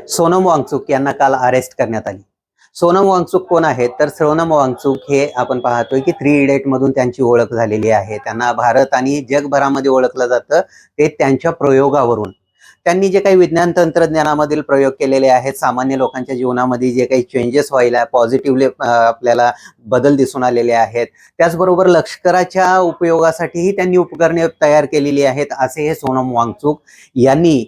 सोनम वांगचुक यांना काल अरेस्ट करण्यात आली. सोनम वांगचुक कोण आहेत? तर सोनम वांगचुक हे आपण पाहतोय की थ्री इडियट मधून त्यांची ओळख झालेली आहे. त्यांना भारत आणि जगभरामध्ये ओळखलं जातं ते त्यांच्या प्रयोगावरून. त्यांनी जे काही विज्ञान तंत्रज्ञानामधील प्रयोग केलेले आहेत, सामान्य लोकांच्या जीवनामध्ये जे काही चेंजेस व्हायला पॉझिटिव्हली आपल्याला बदल दिसून आलेले आहेत. त्याचबरोबर लष्कराच्या उपयोगासाठीही त्यांनी उपकरणे तयार केलेली आहेत. असे हे सोनम वांगचुक यांनी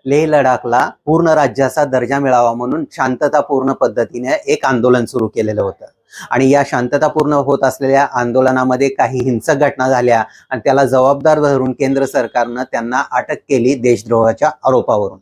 लेह लडाखला पूर्ण राज्याचा दर्जा मिळावा म्हणून शांततापूर्ण पद्धतीने एक आंदोलन सुरू केलेलं होतं. आणि या शांततापूर्ण होत असलेल्या आंदोलनामध्ये काही हिंसक घटना झाल्या आणि त्याला जबाबदार धरून केंद्र सरकारनं त्यांना अटक केली देशद्रोहाच्या आरोपावरून.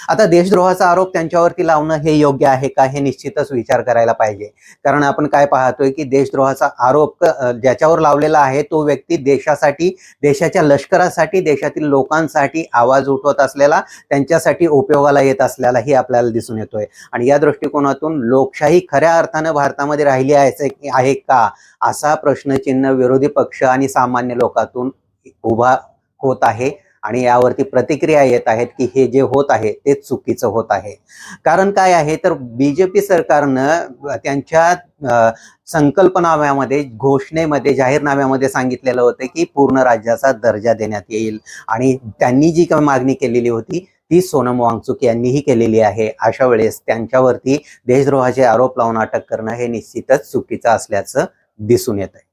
आता देशद्रोहाचा आरोप त्यांच्यावरती लावणं हे योग्य आहे का, हे निश्चितच विचार करायला पाहिजे. कारण आपण काय पाहतोय की देशद्रोहाचा आरोप ज्याच्यावर लावलेला आहे तो व्यक्ती देशासाठी, देशाच्या लष्करासाठी, देशातील लोकांसाठी आवाज उठवत असलेला, त्यांच्यासाठी उपयोगाला येत असलेलाही आपल्याला दिसून येतोय. आणि या दृष्टिकोनातून लोकशाही खऱ्या अर्थानं भारतामध्ये राहिली आहे का, असा प्रश्नचिन्ह विरोधी पक्ष आणि सामान्य लोकातून उभा होत आहे. आणि यावरती प्रतिक्रिया येत आहेत की हे जे होत आहे ते चुकीचं होत आहे. कारण काय आहे तर बीजेपी सरकारनं त्यांच्या संकल्पनाम्यामध्ये, घोषणेमध्ये, जाहीरनाम्यामध्ये सांगितलेलं होतं की पूर्ण राज्याचा दर्जा देण्यात येईल. आणि त्यांनी जी काही मागणी केलेली होती ती सोनम वांगचुक यांनीही केलेली आहे. अशा वेळेस त्यांच्यावरती देशद्रोहाचे आरोप लावून अटक करणं हे निश्चितच चुकीचं असल्याचं दिसून येत आहे.